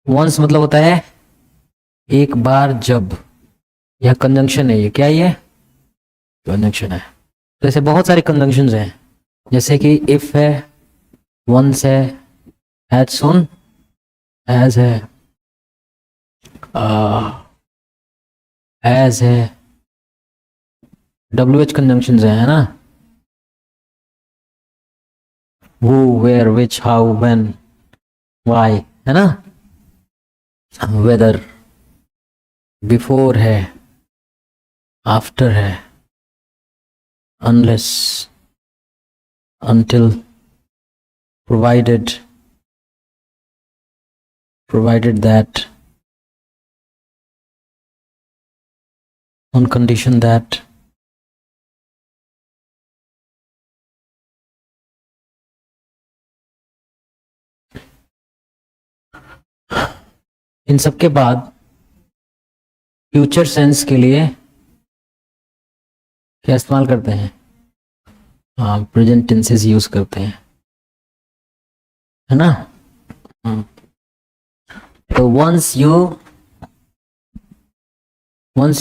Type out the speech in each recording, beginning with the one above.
Once मतलब होता है एक बार जब, यह कंजंक्शन है, ये क्या है, ये कंजंक्शन है। तो ऐसे बहुत सारे कंजंक्शन हैं, जैसे कि इफ है, वंस है, एज सुन एज है, एज है, WH कंजंक्शन है ना, who, where, which, how, when, why, है ना, वेदर, बिफोर है, आफ्टर है, unless, until, provided, provided that, on condition that, इन सब के बाद फ्यूचर सेंस के लिए क्या इस्तेमाल करते हैं, हाँ प्रेजेंट टेंसेस यूज करते हैं, है ना। तो once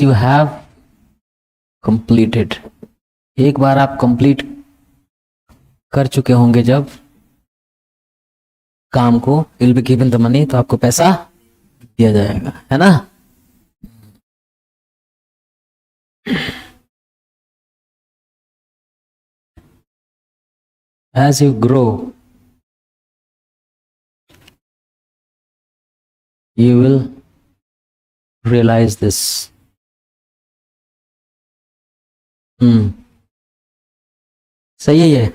you have completed, एक बार आप कंप्लीट कर चुके होंगे जब काम को, will be given the money, तो आपको पैसा दिया जाएगा, है ना। As you grow, you will realize this. सही है ये।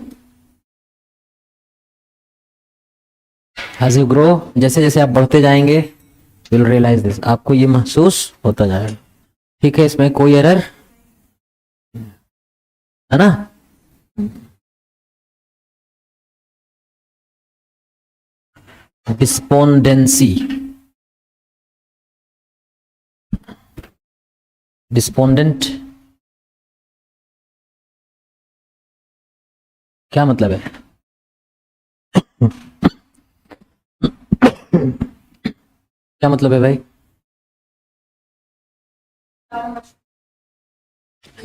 As you grow, जैसे जैसे आप बढ़ते जाएंगे, you will realize this, आपको ये महसूस होता जाएगा। ठीक है, इसमें कोई एरर है ना। डिस्पोंडेंसी, डिस्पोंडेंट क्या मतलब है, क्या मतलब है भाई,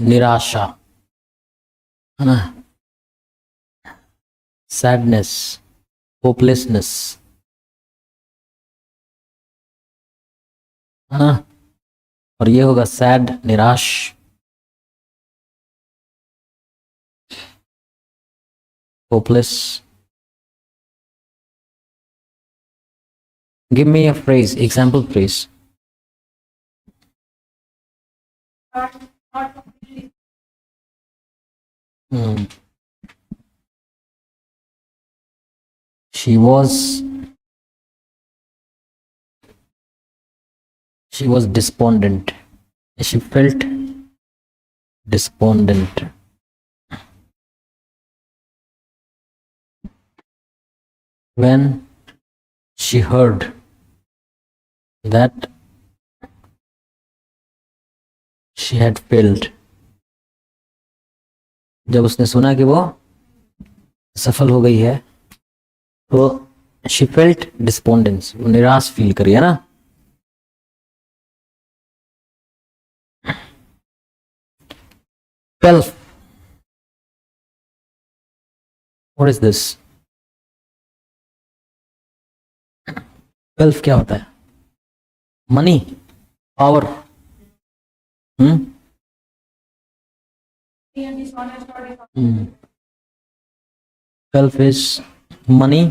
निराशा, है ना, सैडनेस, होपलेसनेस, है ना, और ये होगा सैड, निराश, hopeless. Give me a phrase, example phrase. She was despondent. She felt despondent when she heard that she had failed. जब उसने सुना कि वो सफल हो गई है, तो she felt despondence, वो निराश फील करी, है ना। Pelf, what is this? Pelf क्या होता है, money, power, Pelf is money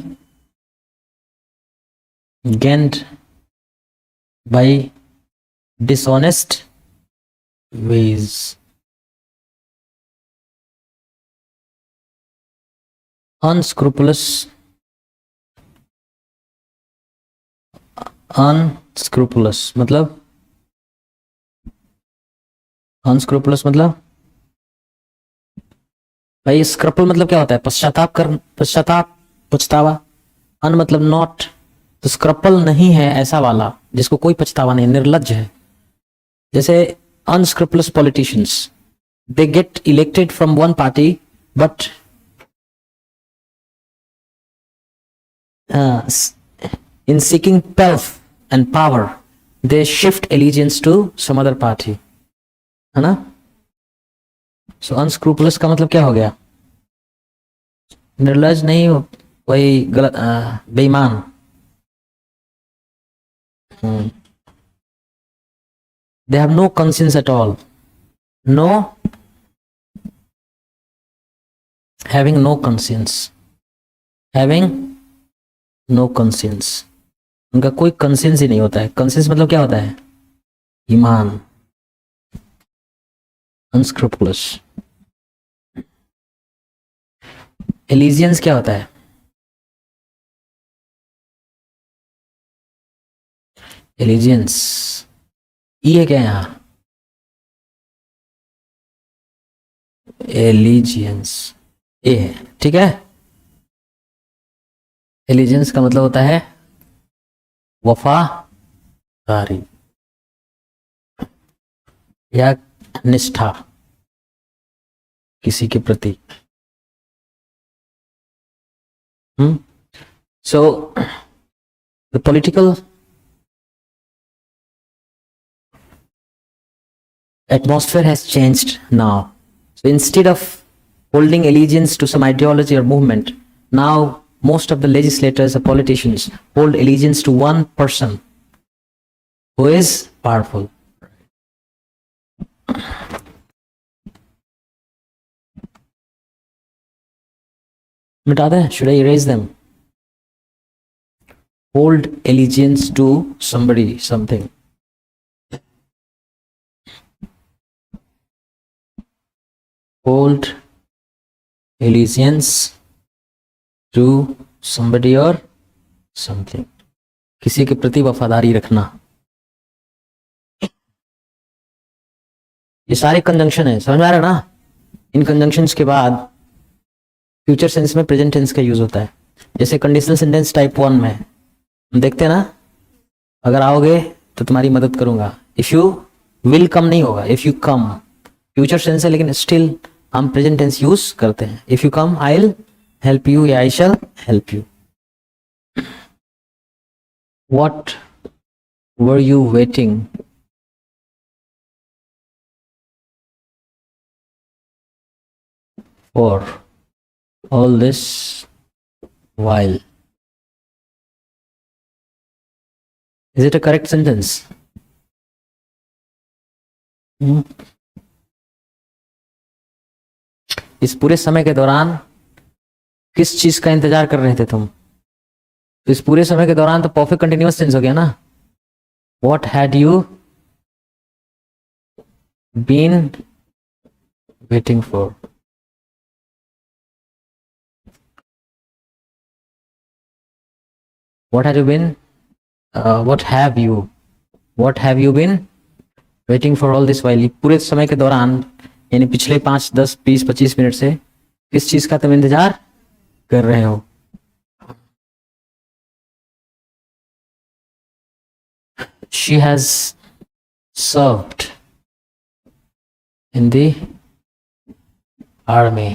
gained by dishonest ways. Unscrupulous मतलब, अनस्क्रूपुलस मतलब भाई, स्क्रपल मतलब क्या होता है, पश्चाताप कर, पश्चाताप, पछतावा। अन मतलब नॉट, तो स्क्रपल नहीं है ऐसा वाला जिसको कोई पछतावा नहीं, निर्लज्ज है। जैसे unscrupulous politicians, they get elected from one party but In seeking wealth and power, they shift allegiance to some other party. है ना? So unscrupulous का मतलब क्या हो गया? निर्लज नहीं, वही गलत, बेईमान. They have no conscience at all. No, having no conscience. Having no conscience. उनका कोई कंसेंस ही नहीं होता है. कंसेंस मतलब क्या होता है? ईमान. अनस्क्रूपुलस. एलिजियंस क्या होता है? एलिजियंस ई है क्या यहां? एलिजियंस ए है, ठीक है. एलिजियंस का मतलब होता है वफादारी या निष्ठा किसी के प्रति. So the political atmosphere has changed now. So instead of holding allegiance to some ideology or movement, now most of the legislators or politicians hold allegiance to one person who is powerful. मिटा दें? Should I erase them? Hold allegiance to somebody, something. Hold allegiance to somebody or something. किसी के प्रति वफादारी रखना. ये सारे conjunction है, समझ में आ रहा है ना? इन कंजंक्शंस के बाद फ्यूचर सेंस में प्रेजेंट टेंस का यूज होता है. जैसे कंडीशनल सेंटेंस टाइप 1 में हम देखते हैं ना, अगर आओगे तो तुम्हारी मदद करूंगा. इफ यू विल कम नहीं होगा, if you come. Future sense है लेकिन स्टिल हम प्रेजेंट टेंस यूज करते हैं. If you come I will help you या I shall help you. What were you waiting for all this while? Is it a correct sentence? इस पूरे समय के दौरान किस चीज का इंतजार कर रहे थे तुम? तो इस पूरे समय के दौरान तो परफेक्ट कंटिन्यूअस टेंस हो गया ना. What had you been waiting for? What have you been waiting for all this while? पूरे समय के दौरान यानी पिछले 5, 10, 20, 25 मिनट से किस चीज का तुम इंतजार कर रहे हो? She has served in the army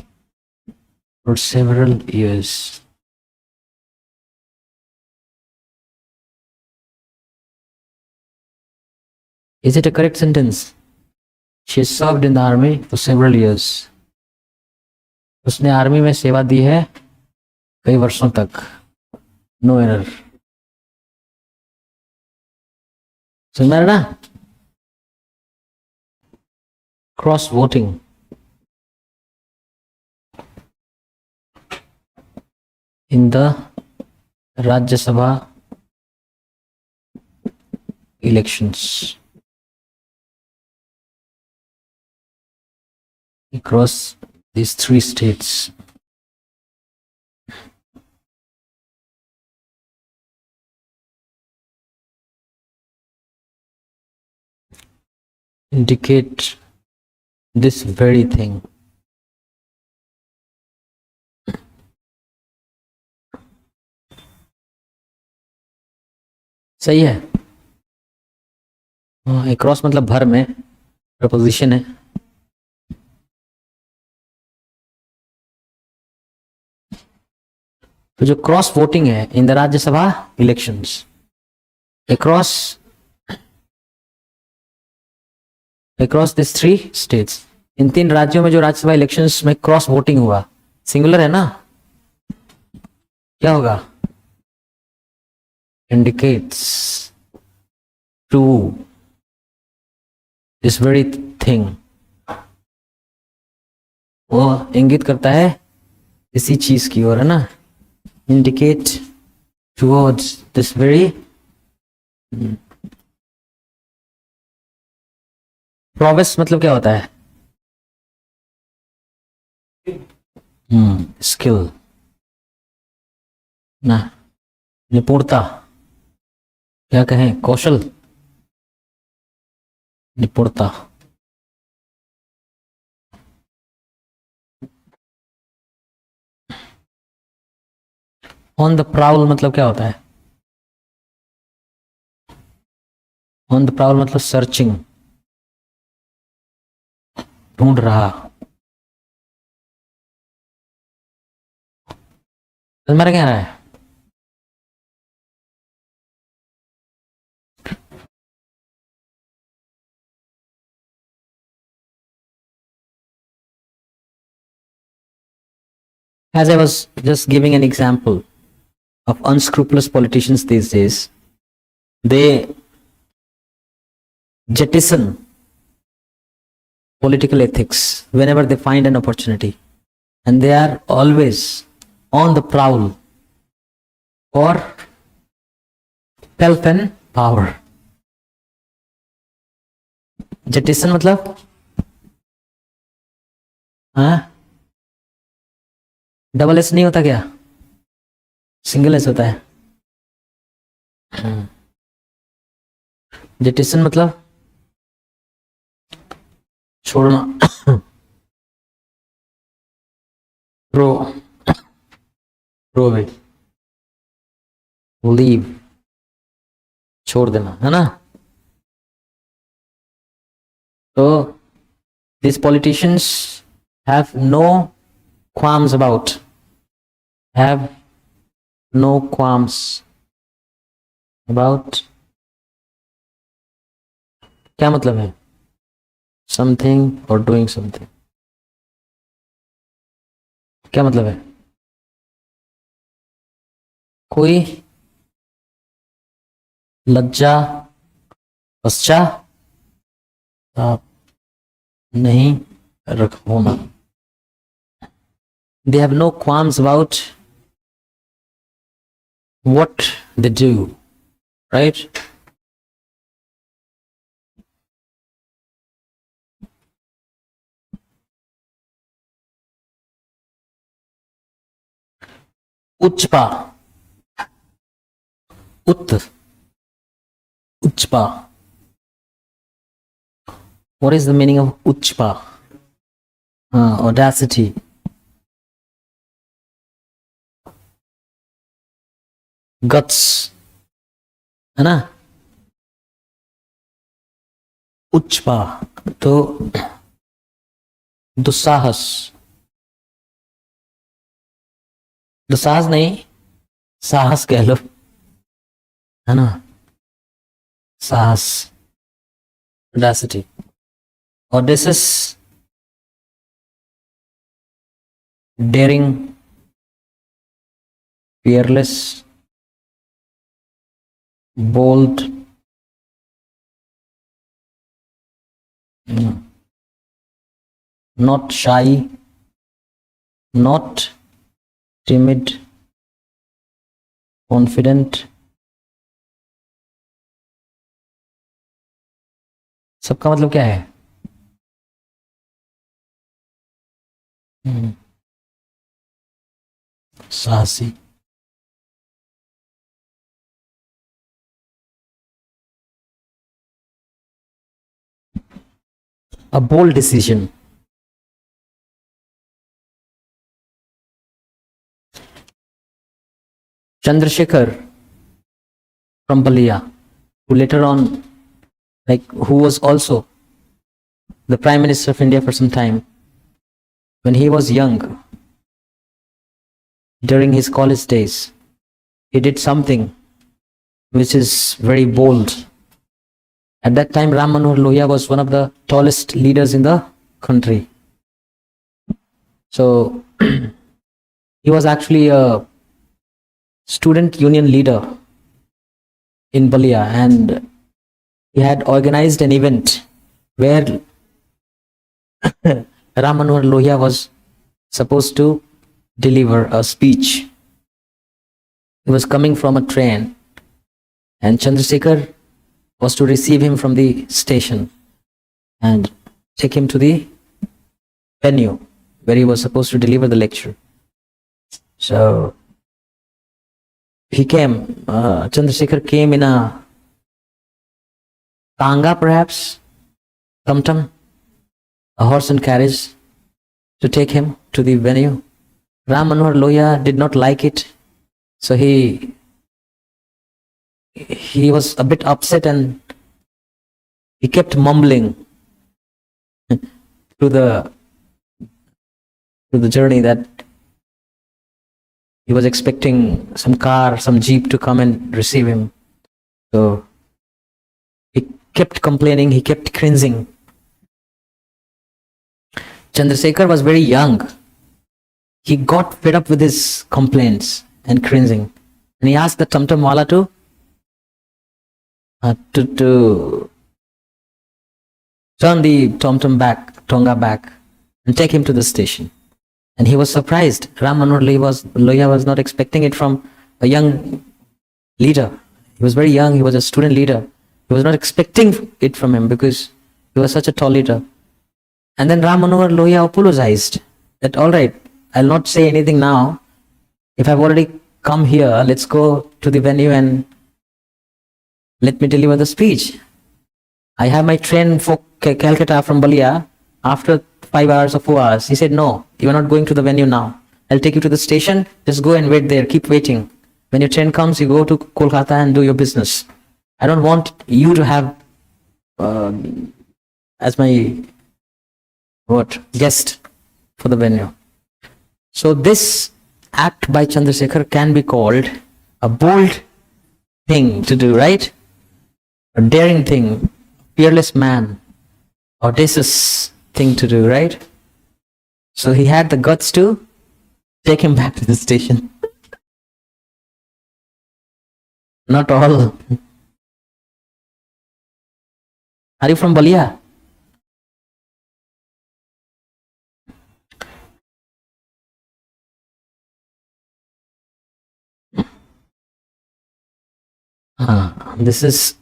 for several years. Is it a correct sentence? She has served in the army for several years. उसने आर्मी में सेवा दी है कई वर्षों तक. No error. समझ में आ रहा ना? Cross voting. In the Rajya Sabha elections across these 3 states. Indicate this very thing. सही है. across मतलब भर में प्रपोजिशन है. तो जो क्रॉस वोटिंग है in the Rajya Sabha elections, across this 3 states, इन 3 राज्यों में जो राज्यसभा इलेक्शंस में क्रॉस वोटिंग हुआ, सिंगुलर है ना, क्या होगा, indicates to this very thing, वो इंगित करता है इसी चीज की ओर, है ना, indicate towards this very. Prowess मतलब क्या होता है, स्किल ना, निपुणता, क्या कहें, कौशल, निपुणता। ऑन द प्राउल मतलब क्या होता है, ऑन द प्राउल मतलब सर्चिंग, ढूंढ रहा, तुम्हारा क्या रहा है, as I was just giving an example of unscrupulous politicians these days, they jettison political ethics whenever they find an opportunity, and they are always on the prowl for wealth and power. Jettison मतलब, हाँ, double S नहीं होता क्या, single S होता है। Jettison मतलब छोड़ना, pro pro leave, छोड़ देना, है ना। तो these politicians have no qualms about, have no qualms about, क्या मतलब है, something or doing something, क्या मतलब है, कोई लज्जा पश्चाताप नहीं रख होना, they have no qualms about what they do, right? उच्चपा, उच्चपा, what is the meaning of उच्चपा, audacity, guts, है ना, उच्चपा तो दुस्साहस, दुस्साहस नहीं, साहस कह लो, है ना, साहस, audacity, audacious, daring, fearless, bold, not shy, not timid, confident, सबका मतलब क्या है, साहसी, a bold decision, Chandrasekhar from Balia, who later on, who was also the Prime Minister of India for some time, when he was young, during his college days. He did something which is very bold. At that time, Ram Manohar Lohia was one of the tallest leaders in the country. So he was actually a student union leader in Balia, and he had organized an event where Ram Manohar Lohia was supposed to deliver a speech. He was coming from a train, and Chandrasekhar was to receive him from the station and take him to the venue where he was supposed to deliver the lecture. So he came, Chandrasekhar came in a tanga, perhaps, tum-tum, a horse and carriage, to take him to the venue. Ram Manohar Lohia did not like it, so he was a bit upset, and he kept mumbling through the journey that he was expecting some car, some jeep to come and receive him. So he kept complaining, he kept cringing. Chandrasekhar was very young. He got fed up with his complaints and cringing, and he asked the tum-tum wala to turn the tum-tum back, tonga back, and take him to the station. And he was surprised. Ram Manohar Lohia was not expecting it from a young leader. He was very young. He was a student leader. He was not expecting it from him because he was such a tall leader. And then Ram Manohar Lohia apologized that, all right, I'll not say anything now. If I've already come here, let's go to the venue and let me deliver the speech. I have my train for Calcutta from Balia after 5 hours or 4 hours. He said, no, you are not going to the venue now. I'll take you to the station. Just go and wait there. Keep waiting. When your train comes, you go to Kolkata and do your business. I don't want you to have as my guest for the venue. So this act by Chandrasekhar can be called a bold thing to do, right? A daring thing, fearless man, audacious thing to do, right? So he had the guts to take him back to the station. Not all. Are you from Balia? This is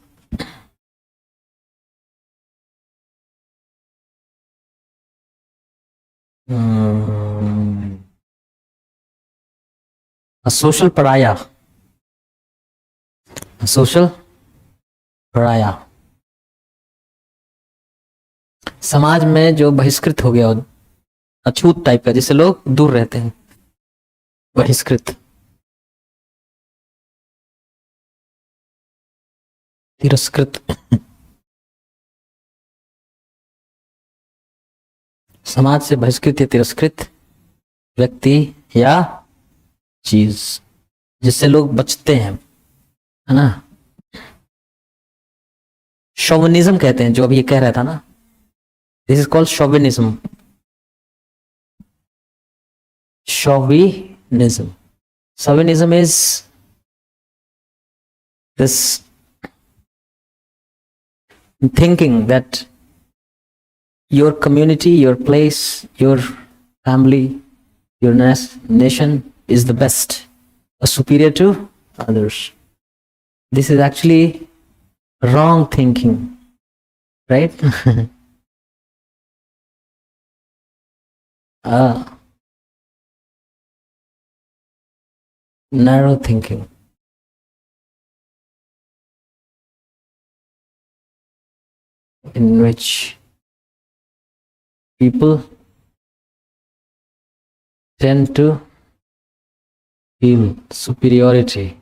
a social pariah. A social pariah. समाज में जो बहिष्कृत हो गया, अछूत type का, जिससे लोग दूर रहते हैं, बहिष्कृत, तिरस्कृत, समाज से बहिष्कृत या तिरस्कृत व्यक्ति या चीज जिससे लोग बचते हैं, है ना? शोविनिज्म कहते हैं, जो अभी ये कह रहा था ना, this is called chauvinism. Chauvinism. Chauvinism is this thinking that your community, your place, your family, your nation is the best, superior to others. This is actually wrong thinking, right? Narrow thinking. In which people tend to feel superiority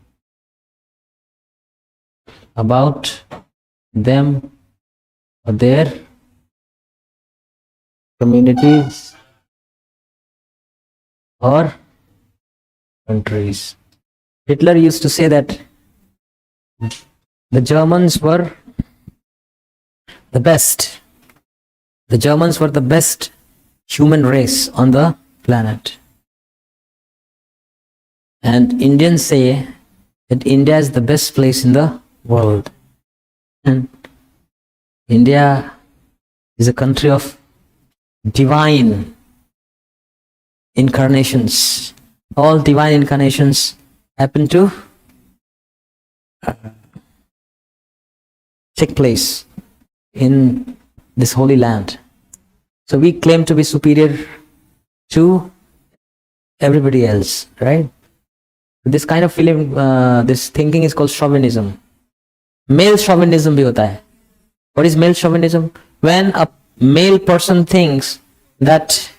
about them or their communities or countries. Hitler used to say that the Germans were the best. The Germans were the best human race on the planet. And Indians say that India is the best place in the world. And India is a country of divine incarnations. All divine incarnations happen to take place in this holy land. So we claim to be superior to everybody else, right? This kind of feeling, this thinking is called chauvinism. Male chauvinism bhi hota hai. What is male chauvinism? When a male person thinks that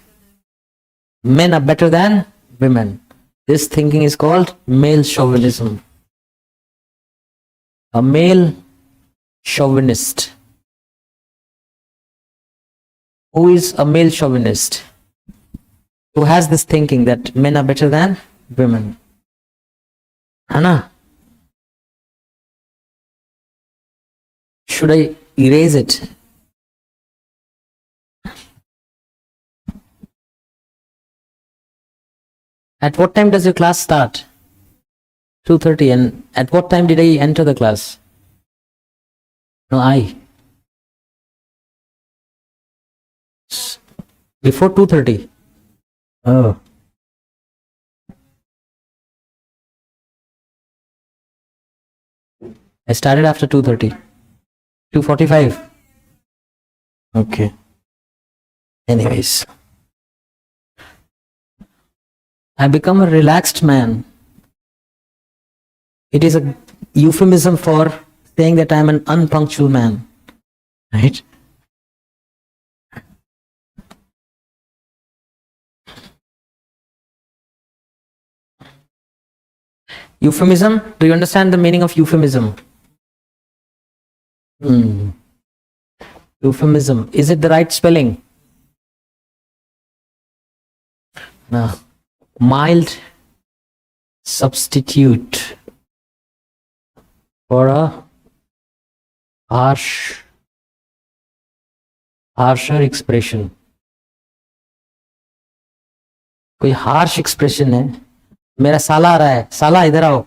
men are better than women. This thinking is called male chauvinism. A male chauvinist. Who is a male chauvinist? Who has this thinking that men are better than women? Anna, should I erase it? At what time does your class start? 2:30. And at what time did I enter the class? No, I. Before 2:30. Oh. I started after 2:30. 2:45. Okay. Anyways. I become a relaxed man. It is a euphemism for saying that I am an unpunctual man. Right? Euphemism? Do you understand the meaning of euphemism? Euphemism. Is it the right spelling? No. Mild substitute for a harsher expression. कोई harsh expression है. मेरा साला आ रहा है. साला इधर आओ.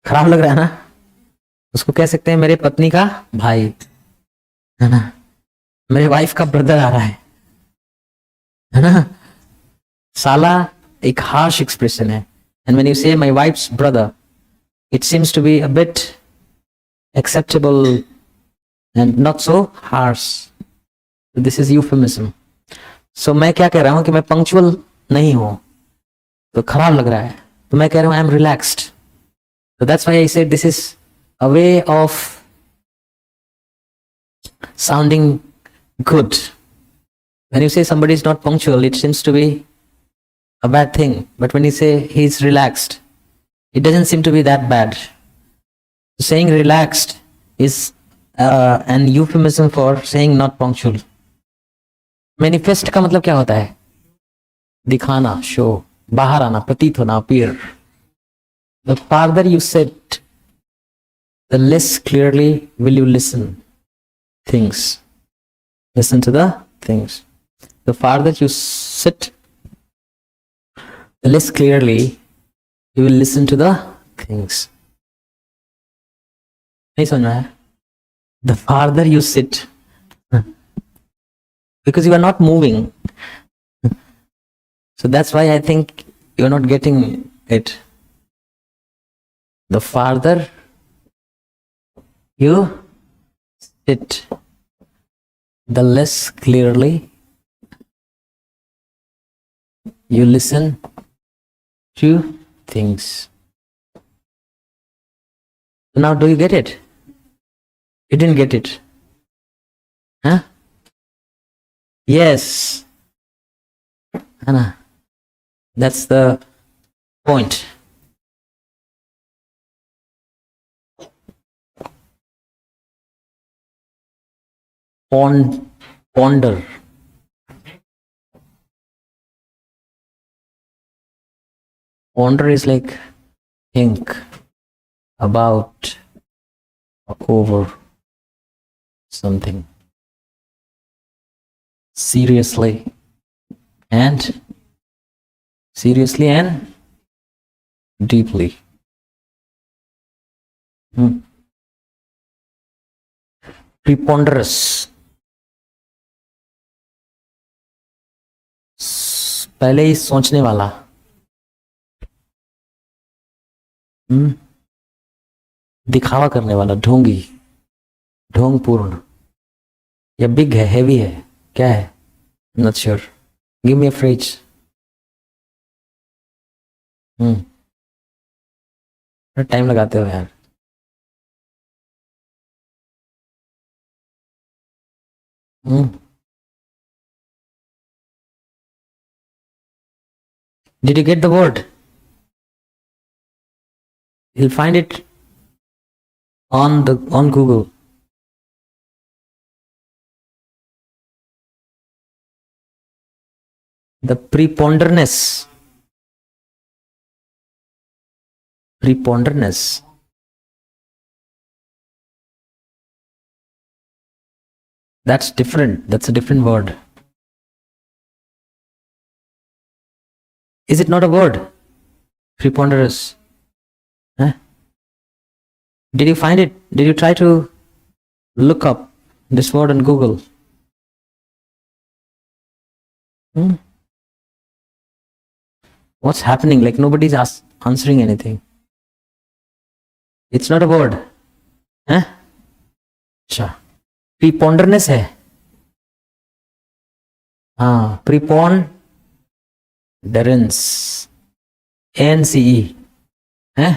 खराब लग रहा है ना. उसको कह सकते हैं मेरे पत्नी का भाई, है ना. मेरे वाइफ का ब्रदर आ रहा है ना. साला एक हार्श एक्सप्रेशन है. एंड व्हेन यू से my wives brother, it seems to be a bit acceptable and not so harsh. This is euphemism. So मैं क्या कह रहा हूं कि मैं punctual नहीं हूं तो खराब लग रहा है, तो मैं कह रहा हूं I am relaxed. So that's why I said this is a way of sounding good. When you say somebody is not punctual, it seems to be a bad thing. But when you say he is relaxed, it doesn't seem to be that bad. Saying relaxed is an euphemism for saying not punctual. Manifest का मतलब क्या होता है? दिखाना, show, बाहर आना, प्रतीत होना, appear. The farther you sit, the less clearly will you listen things. Listen to the things. The farther you sit, the less clearly you will listen to the things. नहीं समझ में आया? The farther you sit, because you are not moving. So that's why I think you are not getting it. The farther you sit, the less clearly you listen to things. Now, do you get it? You didn't get it. Huh? Yes. Anna, that's the point. Ponder. Ponder is like think about or over something seriously and deeply. Preponderous, पहले ही सोचने वाला. दिखावा करने वाला, ढोंगी, ढोंगपूर्ण. या big है, heavy है, क्या है? Not sure. Give me a phrase. Time लगाते हो यार. Did you get the word? You'll find it on Google. The preponderness. That's different. That's a different word. Is it not a word? Preponderous. Huh? Did you find it? Did you try to look up this word on Google? What's happening? Like nobody's answering anything. It's not a word. Huh? अच्छा. Preponderness है. हाँ. Preponderance. ANCE. है?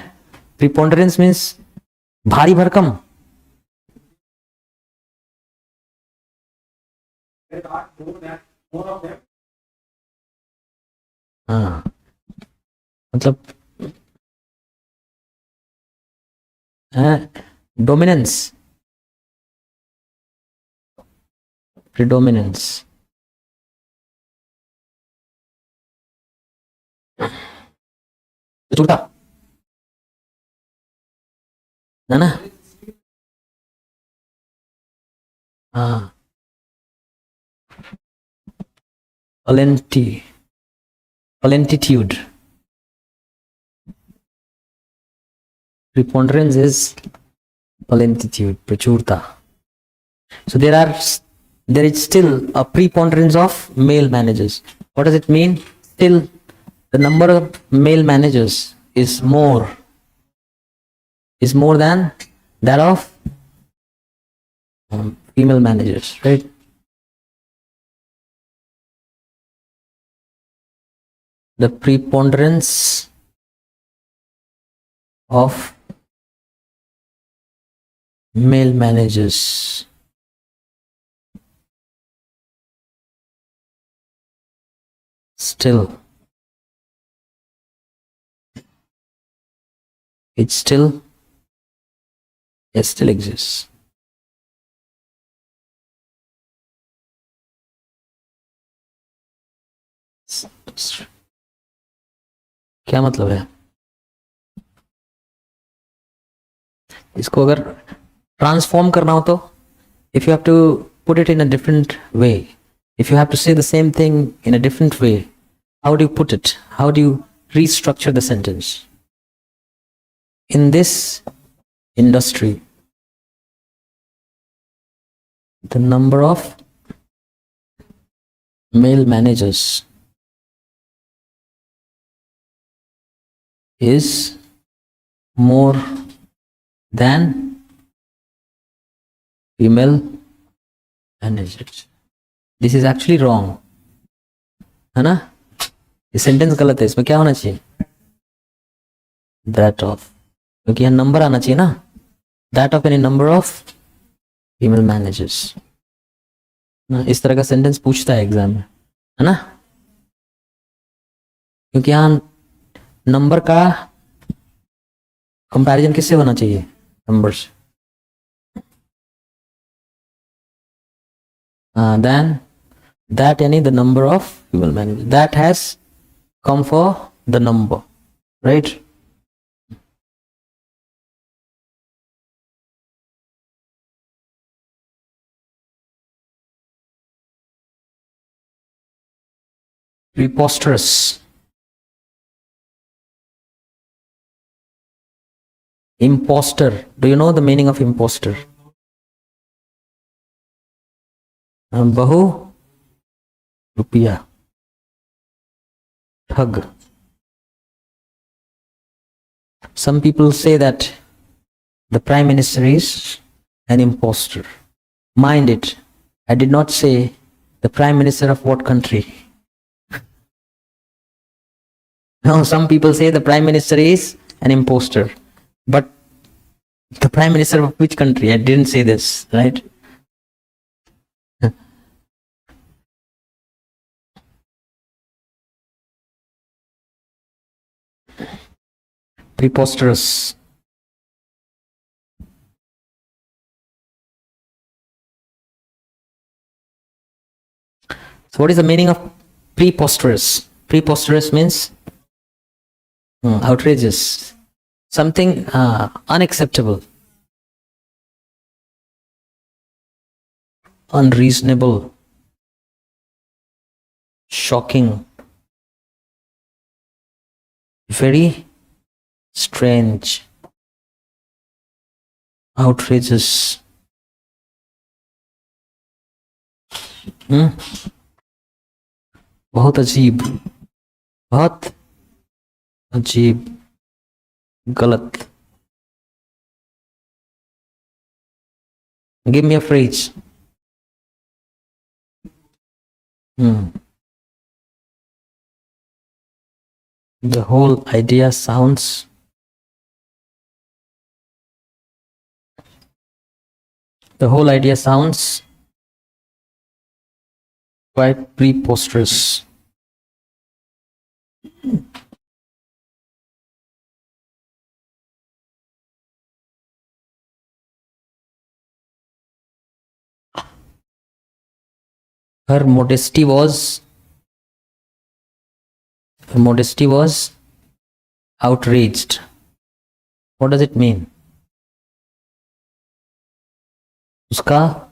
Preponderance means भारी भरकम. हाँ. मतलब dominance, predominance. चूड़ता ना. हाँ. Palentitude. Preponderance is palentitude, prachurta. So there is still a preponderance of male managers. What does it mean? Still, the number of male managers is more than that of female managers, right? The preponderance of male managers still exists. क्या मतलब है इसको? अगर transform करना हो तो if you have to put it in a different way, if you have to say the same thing in a different way, how do you put it? How do you restructure the sentence? In this industry, the number of male managers is more than female managers. This is actually wrong, है ना? ये sentence गलत है. इसमें क्या होना चाहिए? That of, क्योंकि यहाँ नंबर आना चाहिए ना. That of any number of female managers. ना, इस तरह का सेंटेंस पूछता है एग्जाम में, है ना? क्योंकि यहाँ नंबर का कंपैरिजन किससे होना चाहिए? नंबर से. Then that any the number of female managers, that has come for the number. Right. preposterous, imposter, do you know the meaning of imposter? बहु रुपया, ठग. Some people say that the prime minister is an imposter. Mind it, I did not say the prime minister of what country. No, some people say the prime minister is an imposter, but the prime minister of which country? I didn't say this, right? Preposterous. So what is the meaning of preposterous? Preposterous means outrageous, something unacceptable, unreasonable, shocking, very strange, outrageous. बहुत अजीब, बहुत अजीब, गलत. Give me a phrase. The whole idea sounds quite preposterous. Her modesty was outraged. What does it mean? उसका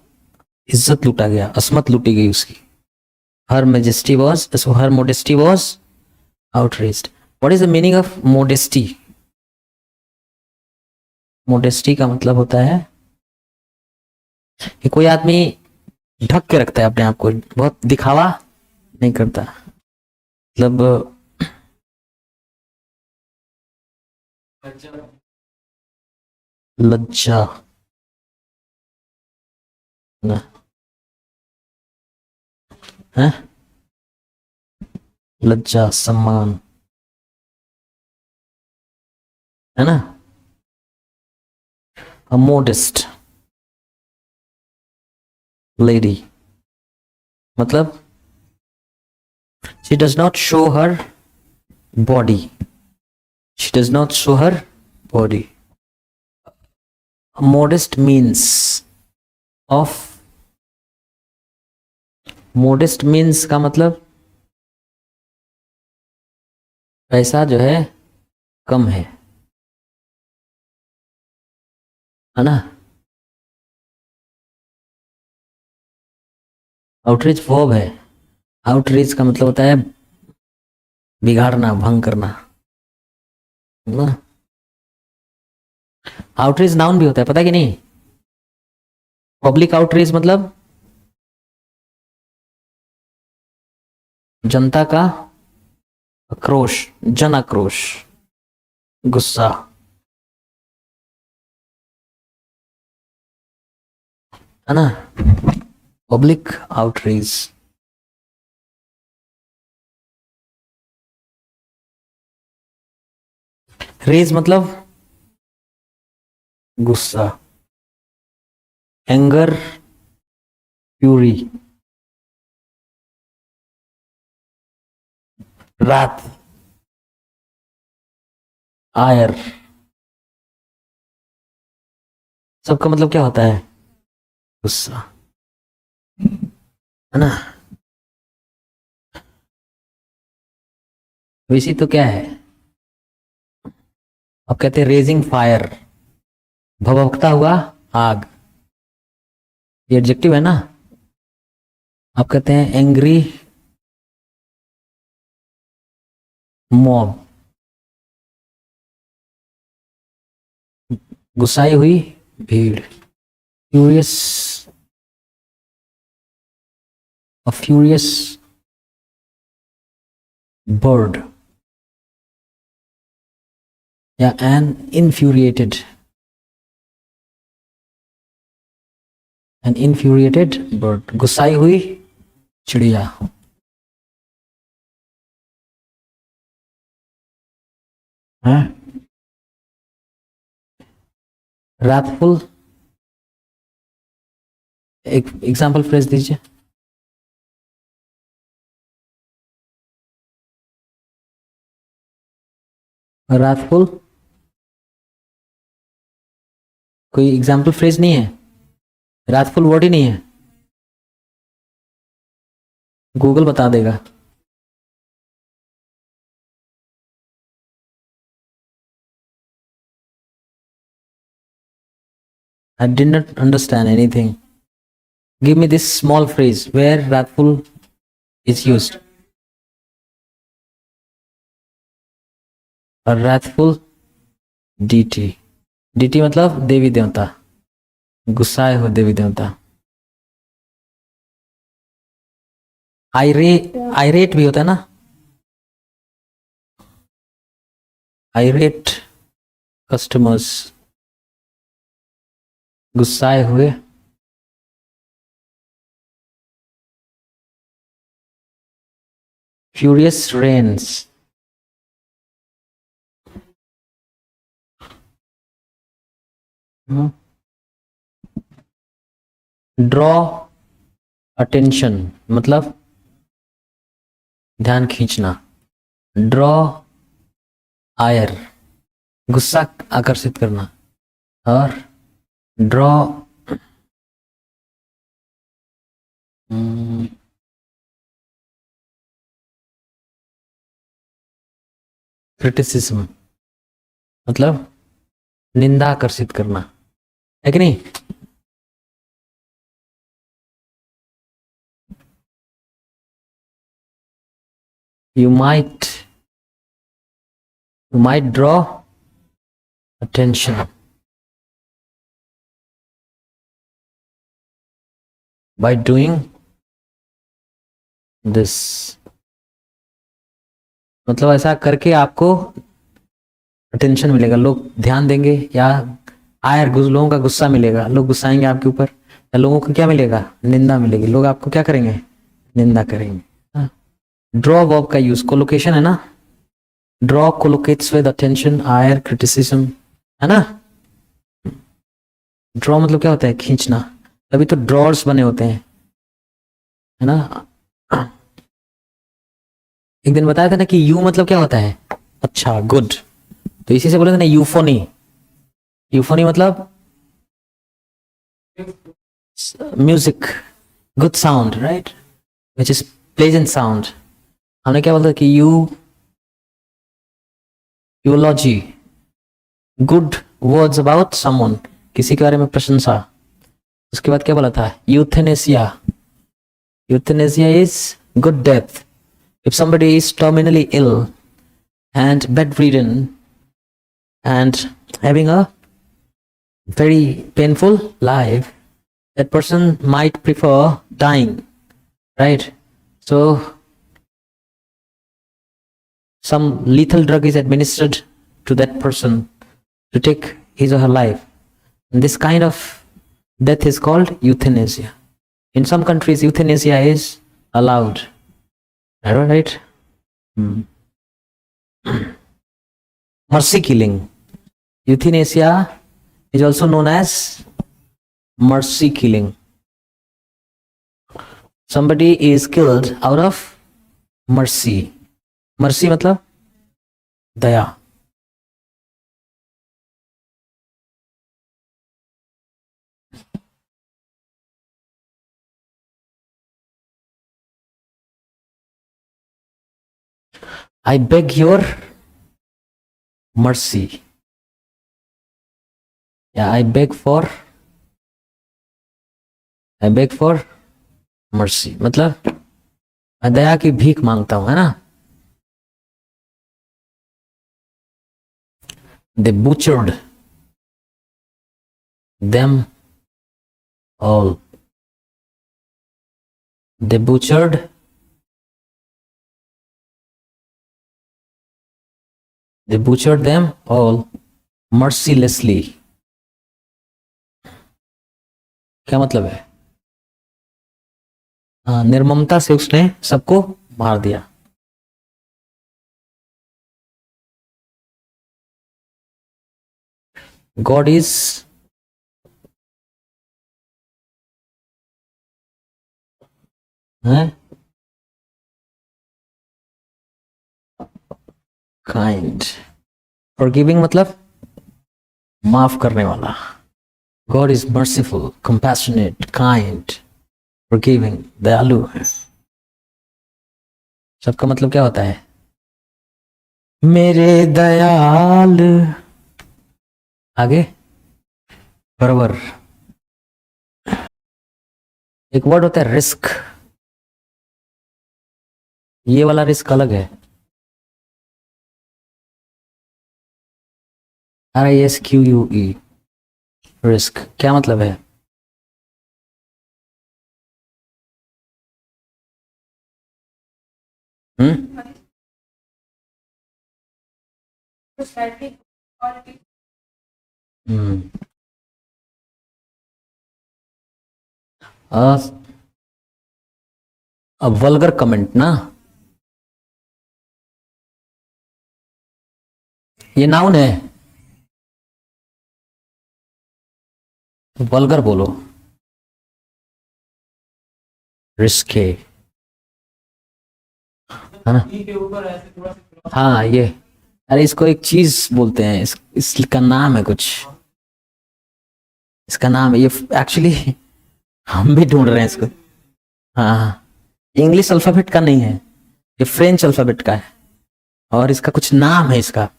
इज्जत लूटा गया, असमत लूटी गई उसकी. Her modesty was outraged. What is the meaning of modesty? Modesty का मतलब होता है कि कोई आदमी ढक के रखता है अपने आप को, बहुत दिखावा नहीं करता. मतलब लज्जा ना है, लज्जा, सम्मान, है ना. A modest lady मतलब she does not show her body. A modest means का मतलब पैसा जो है कम है ना. आउटरीच वर्ब है. आउटरीच का मतलब होता है बिगाड़ना, भंग करना ना. आउटरीच नाउन भी होता है, पता है कि नहीं? पब्लिक आउटरीच मतलब जनता का आक्रोश, जन आक्रोश, गुस्सा, है ना. Public outreach. रेज मतलब गुस्सा, एंगर, फ्यूरी, रात, आयर. सबका मतलब क्या होता है? गुस्सा, है ना. वैसे तो क्या है, अब कहते हैं रेजिंग फायर, भभकता हुआ आग, ये एडजेक्टिव है ना। अब कहते हैं एंग्री मॉब, गुस्साई हुई भीड़, फ्यूरियस, अ फ्यूरियस बर्ड, या एन इन्फ्यूरिएटेड बर्ड, गुस्साई हुई चिड़िया। रातफुल, एक एग्जाम्पल फ्रेज दीजिए। रातफुल, कोई एग्जाम्पल फ्रेज नहीं है, रातफुल वर्ड ही नहीं है, गूगल बता देगा। I did not understand anything. Give me this small phrase where wrathful is used. A wrathful deity. Deity मतलब देवी देवता, गुस्साए हुए देवी देवता। आयरेट भी होता है ना, आयरेट कस्टमर्स, गुस्साए हुए। फ्यूरियस रेन्स, ड्रॉ अटेंशन मतलब ध्यान खींचना, ड्रॉ आयर गुस्सा आकर्षित करना, और ड्रॉ क्रिटिसिज्म मतलब निंदा आकर्षित करना, है कि नहीं। You might draw attention by doing this, मतलब ऐसा करके आपको अटेंशन मिलेगा, लोग ध्यान देंगे, या आयर लोगों का गुस्सा मिलेगा, लोग गुस्साएंगे आपके ऊपर, या लोगों को क्या मिलेगा, निंदा मिलेगी, लोग आपको क्या करेंगे, निंदा करेंगे। ड्रॉ वर्ब का यूज, कोलोकेशन है ना, draw collocates with attention, ire criticism, है ना। ड्रॉ मतलब क्या होता है, खींचना, तभी तो ड्रॉर्स बने होते हैं, है ना। एक दिन बताया था ना कि यू मतलब क्या होता है, अच्छा, गुड, तो इसी से बोले थे ना यूफोनी। यूफोनी मतलब music, good sound, right, which is pleasant sound. हमने क्या बोलता कि यूलॉजी, गुड वर्ड्स अबाउट समवन, किसी के बारे में प्रशंसा। उसके बाद क्या बोला था, euthanasia, euthanasia is good death, if somebody is terminally ill and bedridden and having a very painful life, that person might prefer dying, right? So some lethal drug is administered to that person to take his or her life, and this kind of death is called euthanasia. In some countries euthanasia is allowed, right? Mercy killing, euthanasia is also known as mercy killing. Somebody is killed out of mercy. Mercy मतलब दया। I beg your mercy. या I beg for mercy, मतलब मैं दया की भीख मांगता हूं, है ना। दे butchered them all, they butchered them all mercilessly। क्या मतलब है? हाँ, निर्ममता से उसने सबको मार दिया। गॉड इज काइंड, फॉरगिविंग मतलब माफ करने वाला। God is merciful, compassionate, kind, forgiving, दयालु है। सबका मतलब क्या होता है? मेरे दयाल। आगे बराबर। एक वर्ड होता है रिस्क, ये वाला रिस्क अलग है। RISQUE, रिस्क क्या मतलब है? हम्म हम्म अब वल्गर कमेंट ना, ये नाउन है, वल्गर बोलो। रिस्के, है ना। हाँ ये, अरे इसको एक चीज बोलते हैं, इसका नाम है कुछ, इसका नाम है ये एक्चुअली हम भी ढूंढ रहे हैं इसको। हाँ, इंग्लिश अल्फाबेट का नहीं है, ये फ्रेंच अल्फाबेट का है, और इसका कुछ नाम है, इसका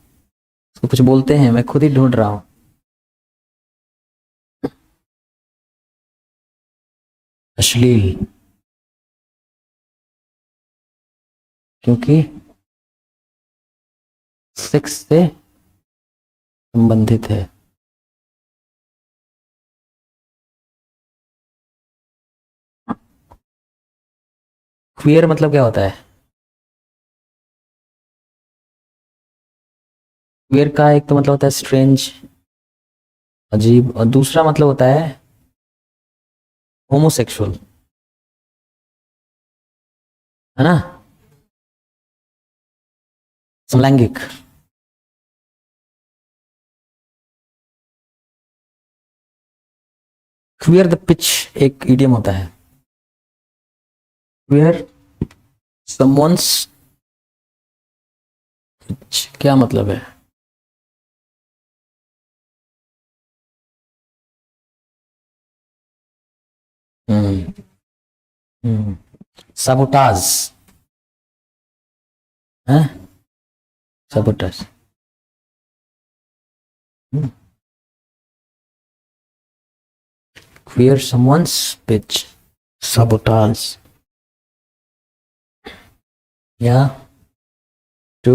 इसको कुछ बोलते हैं, मैं खुद ही ढूंढ रहा हूँ। अश्लील, क्योंकि सेक्स से संबंधित है। क्वियर मतलब क्या होता है? क्वियर का एक तो मतलब होता है स्ट्रेंज, अजीब, और दूसरा मतलब होता है होमोसेक्सुअल, है ना, समलैंगिक। क्वियर द पिच एक इडियम होता है, क्वियर समवंस पिच, क्या मतलब है? हम्म हम्म साबोटाज, है, साबोटाज। Queer someone's pitch, sabotage, yeah, to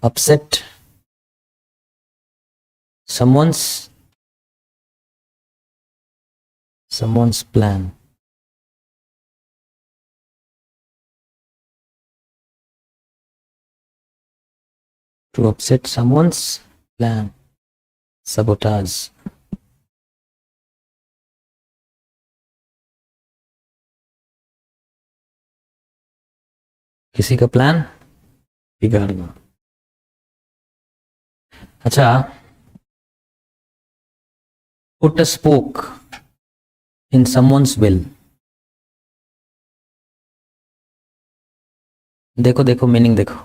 upset someone's plan, to upset someone's plan, sabotage। किसी का प्लान बिगाड़ना। अच्छा, put a spoke in someone's wheel, देखो देखो मीनिंग देखो,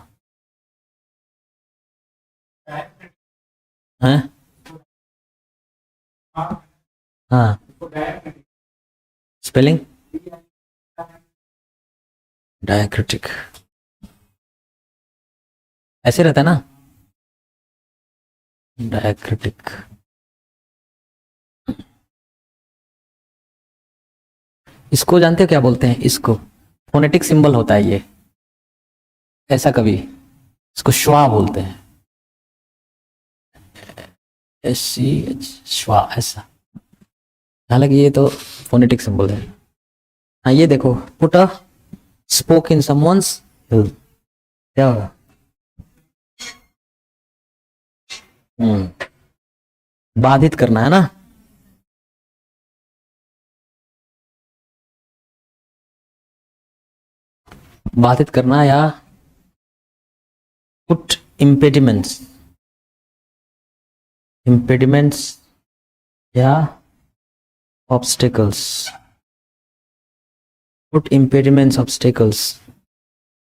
हैं, हाँ, स्पेलिंग डायक्रिटिक, ऐसे रहता है ना, डायक्रिटिक। इसको जानते हो क्या बोलते हैं? इसको फोनेटिक सिंबल होता है ये, ऐसा कभी, इसको श्वा बोलते हैं, SCH, श्वा, ऐसा। हालांकि ये तो फोनेटिक सिंबल है। हाँ ये देखो, put a spoke in someone's wheel, क्या होगा? बाधित करना है ना। बाधित करना या पुट इम्पेडिमेंट्स, इम्पेडिमेंट्स या obstacles, put impediments obstacles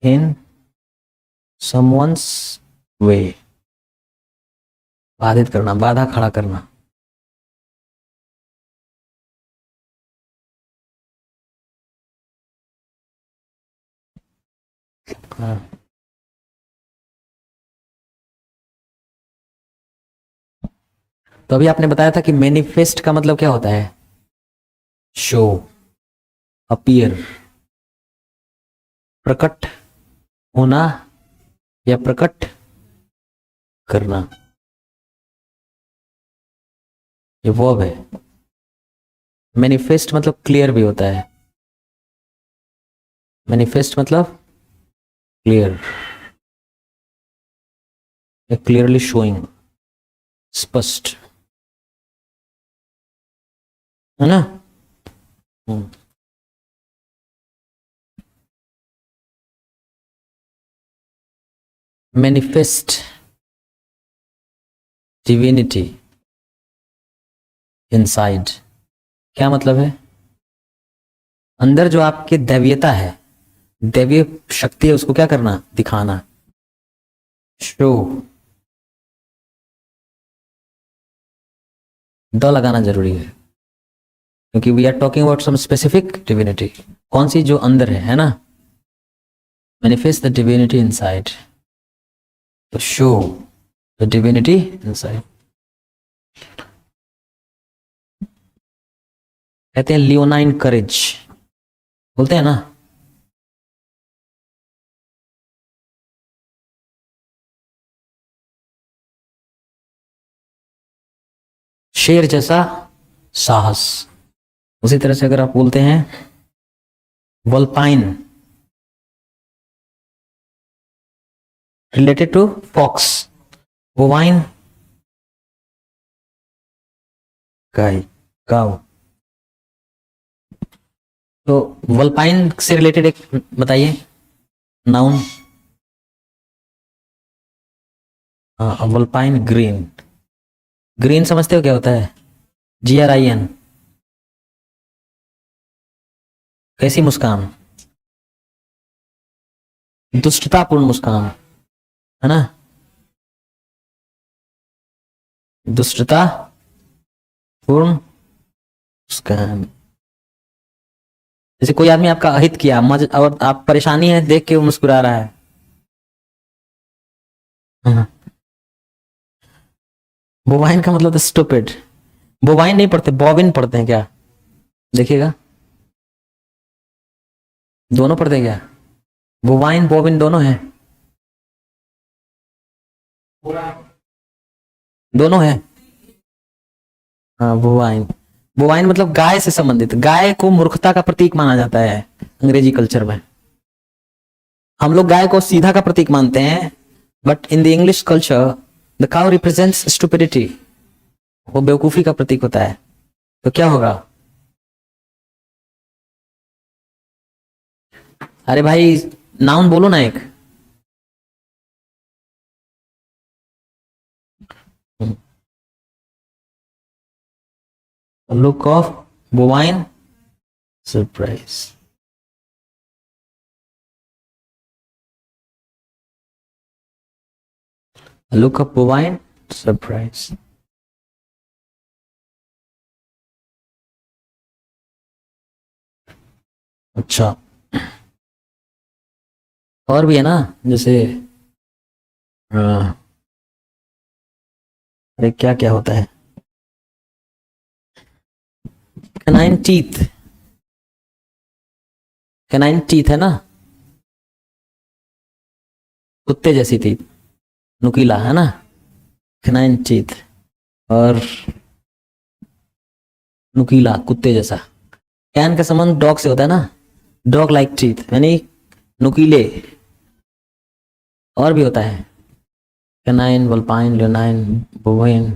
in someone's way, बाधित करना, बाधा खड़ा करना। हाँ। तो अभी आपने बताया था कि मैनिफेस्ट का मतलब क्या होता है? शो, अपीयर, प्रकट होना या प्रकट करना, ये वर्ब है। मैनिफेस्ट मतलब क्लियर भी होता है, मैनिफेस्ट मतलब क्लियर, क्लियरली शोइंग, स्पष्ट, है ना। मैनिफेस्ट डिविनिटी इनसाइड, क्या मतलब है? अंदर जो आपकी दैवीयता है, दैवीय शक्ति है, उसको क्या करना? दिखाना, शो, द लगाना जरूरी है, क्योंकि we are talking about some specific divinity. कौन सी? जो अंदर है ना। मैनिफेस्ट द डिविनिटी इनसाइड, तो शो द डिविनिटी इनसाइड। कहते हैं लियोनाइन करेज, बोलते हैं ना। शेर जैसा साहस। उसी तरह से अगर आप बोलते हैं vulpine, related to fox, bovine गाय, काउ। तो वल्पाइन से रिलेटेड एक बताइए नाउन। हाँ, वल्पाइन ग्रीन। ग्रीन समझते हो क्या होता है? GRIN, कैसी मुस्कान? दुष्टतापूर्ण मुस्कान, है ना। दुष्टता पूर्ण मुस्कान। जैसे कोई आदमी आपका अहित किया और आप परेशानी है देख के वो मुस्कुरा रहा है। हाँ। बोवाइन का मतलब स्टूपिड। बोवाइन नहीं पढ़ते, बॉबिन पढ़ते हैं क्या? देखिएगा, दोनों पढ़ते हैं क्या? बोवाइन बॉबिन दोनों है, दोनों है। हाँ बोवाइन, बोवाइन मतलब गाय से संबंधित। गाय को मूर्खता का प्रतीक माना जाता है अंग्रेजी कल्चर में। हम लोग गाय को सीधा का प्रतीक मानते हैं, but in the English culture the cow represents stupidity, वो बेवकूफी का प्रतीक होता है। तो क्या होगा? अरे भाई नाउन बोलो ना एक। Look of bovine surprise. Look of bovine surprise. अच्छा, और भी है ना, जैसे अरे क्या क्या होता है? कैनाइन टीथ, कैनाइन टीथ है ना, कुत्ते जैसी टीथ, नुकीला है ना, कैनाइन टीथ, और नुकीला कुत्ते जैसा। कैन का संबंध डॉग से होता है ना, डॉग लाइक टीथ यानी नुकीले। और भी होता है कैनाइन, वल्पाइन, लेनाइन, बोवेन।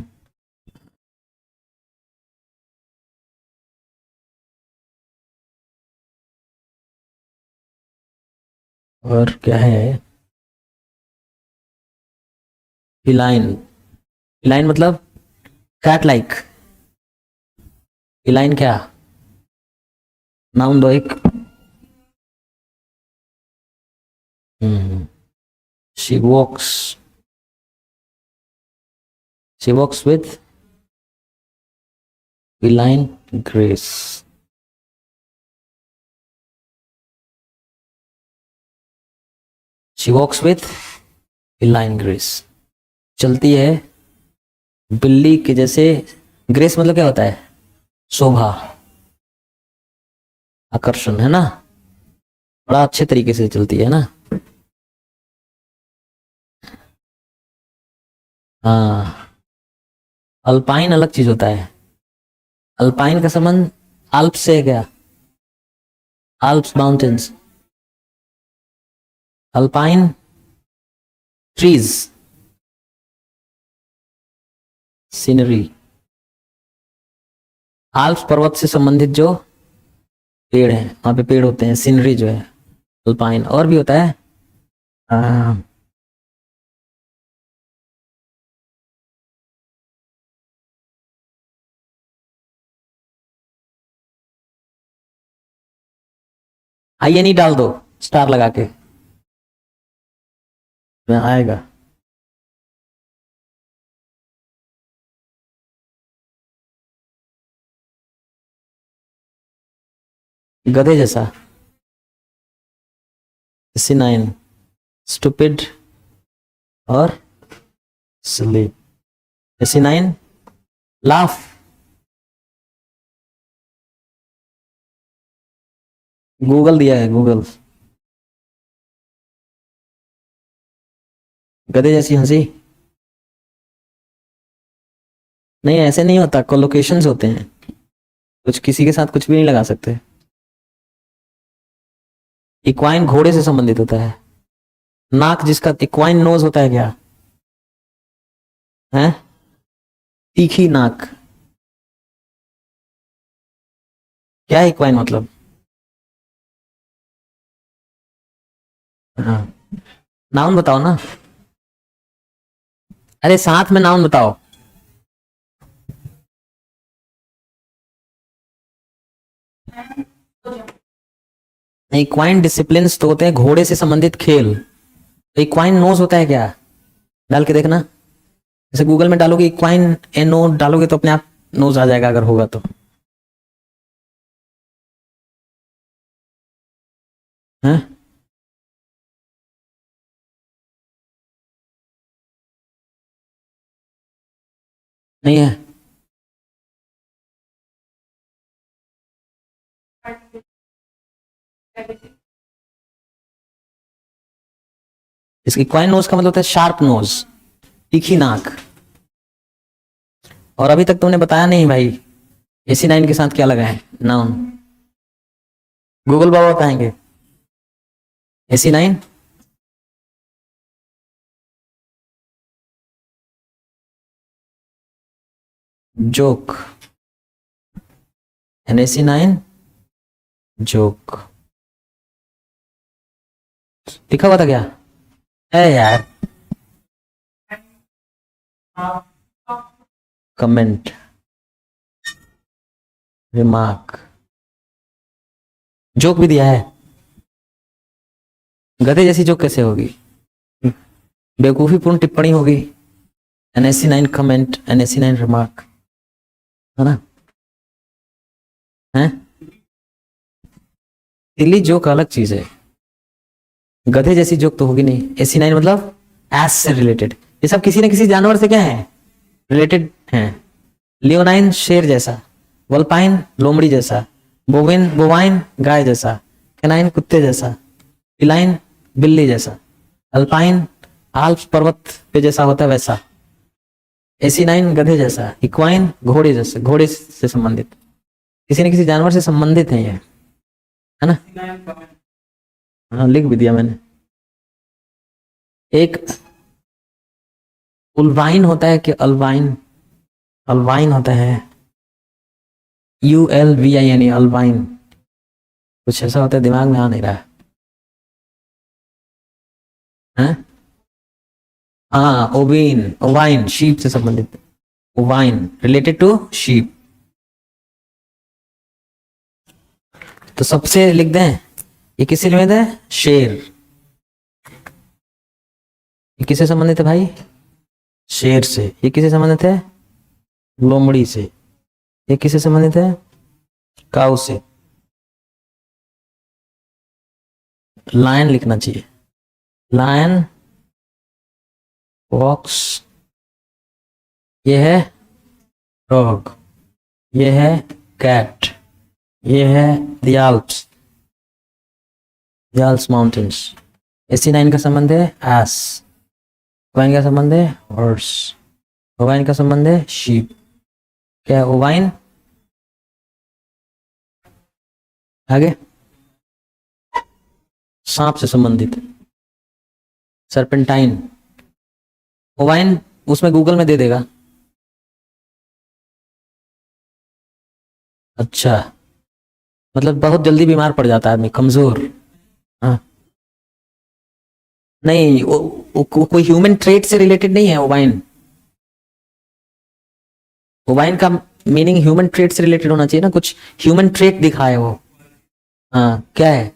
और क्या है, फिलाइन। फिलाइन मतलब कैट लाइक। फिलाइन क्या, नाउन दो एक। She walks, she walks with feline grace. She walks with feline grace, चलती है बिल्ली के जैसे। ग्रेस मतलब क्या होता है, शोभा, आकर्षण, है ना, बड़ा अच्छे तरीके से चलती है ना। हाँ, अल्पाइन अलग चीज होता है। अल्पाइन का संबंध अल्प से है क्या, Alps mountains. Alpine trees, scenery. Alps पर्वत से संबंधित जो पेड़ हैं, वहां पे पेड़ होते हैं, सीनरी जो है अल्पाइन। और भी होता है आइए नहीं डाल दो स्टार लगा के, में आएगा। गधे जैसा, सिनाइन, स्टूपिड और सिली। सिनाइन लाफ, गूगल दिया है, गूगल। गधे जैसी हंसी, नहीं ऐसे नहीं होता, कोलोकेशंस होते हैं, कुछ किसी के साथ कुछ भी नहीं लगा सकते। इक्वाइन घोड़े से संबंधित होता है। नाक जिसका इक्वाइन नोज होता है क्या है, तीखी नाक, क्या है इक्वाइन मतलब। हाँ, नाउन बताओ ना, अरे साथ में नाउन बताओ। इक्वाइन डिसिप्लिन्स तो होते हैं घोड़े से संबंधित खेल। तो इक्वाइन नोज होता है क्या, डाल के देखना, जैसे गूगल में डालोगे इक्वाइन एनो डालोगे तो अपने आप नोज आ जाएगा अगर होगा तो। है नहीं है, इसकी इक्वाइन नोज का मतलब होता है शार्प नोज, तीखी नाक। और अभी तक तुमने बताया नहीं भाई, AC9 के साथ क्या लगा है नाउन, गूगल बाबा बताएंगे। AC9 जोक, AC9 जोक, लिखा हुआ था क्या है यार, कमेंट, रिमार्क, जोक भी दिया है। गधे जैसी जोक कैसे होगी, बेवकूफीपूर्ण टिप्पणी होगी। NSC9 कमेंट, NSC9 रिमार्क, है ना, है दिल्ली जोक अलग चीज है, गधे जैसी जोक तो होगी नहीं। AC9 मतलब एस से रिलेटेड, ये सब किसी न किसी जानवर से क्या है, रिलेटेड है। लियोनाइन शेर जैसा, वल्पाइन लोमड़ी जैसा, बोविन बोवाइन गाय जैसा, कैनाइन कुत्ते जैसा, फिलाइन बिल्ली जैसा, अल्पाइन आल्प्स पर्वत पे जैसा होता है वैसा, एसिनाइन गधे जैसा, इक्वाइन घोड़े जैसे, घोड़े से संबंधित, किसी न किसी जानवर से संबंधित है ये, है ना। हाँ लिख भी दिया मैंने। एक उल्वाइन होता है कि अल्वाइन, अल्वाइन होता है, ULVIN, अल्वाइन, कुछ ऐसा होता है, दिमाग में आ नहीं रहा है। हाँ ओविन, ओवाइन शीप से संबंधित, ओवाइन रिलेटेड टू शीप। तो सबसे लिख दें, ये किससे रिलेटेड है, शेर, ये किससे संबंधित है भाई, शेर से। ये किससे संबंधित है, लोमड़ी से। ये किससे संबंधित है, काऊ से। लायन लिखना चाहिए, लायन वॉक्स, ये है डॉग, ये है कैट, ये है the Alps, the Alps mountains. AC9 का संबंध है एस, ओवाइन का संबंध है हॉर्स, ओवाइन का संबंध है शीप। क्या है ओवाइन, आगे सांप से संबंधित, सर्पेंटाइन, ओवाइन उसमें गूगल में दे देगा। अच्छा, मतलब बहुत जल्दी बीमार पड़ जाता है आदमी, कमजोर। हाँ नहीं वो कोई ह्यूमन ट्रेट से रिलेटेड नहीं है ओवाइन, ओवाइन का मीनिंग ह्यूमन ट्रेट से रिलेटेड होना चाहिए ना, कुछ ह्यूमन ट्रेट दिखा है वो। हाँ क्या है,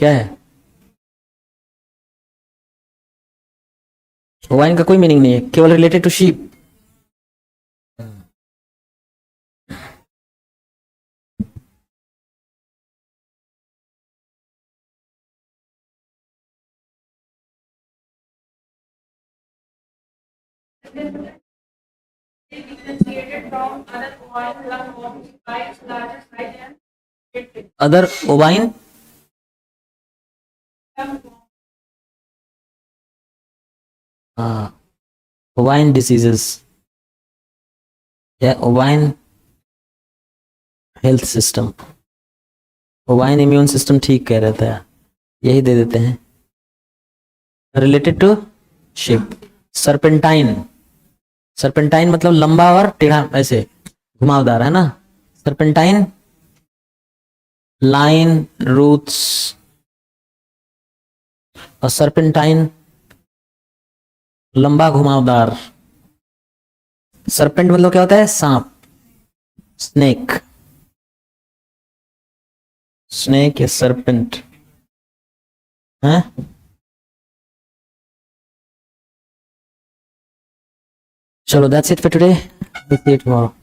क्या है, ओवाइन का कोई मीनिंग नहीं है, केवल related to sheep. Other ovine, हाँ ओवाइन डिसीजेस या ovine health system, ovine immune system ठीक कह रहता है, यही दे देते हैं। Related to sheep, serpentine, serpentine मतलब लंबा और टेढ़ा ऐसे घुमावदार, है ना। सर्पेंटाइन लाइन रूट्स, और सर्पेंटाइन लंबा घुमावदार। सरपेंट मतलब क्या होता है, सांप, स्नेक, स्नेक या सरपेंट है। चलो that's it for today, see you tomorrow.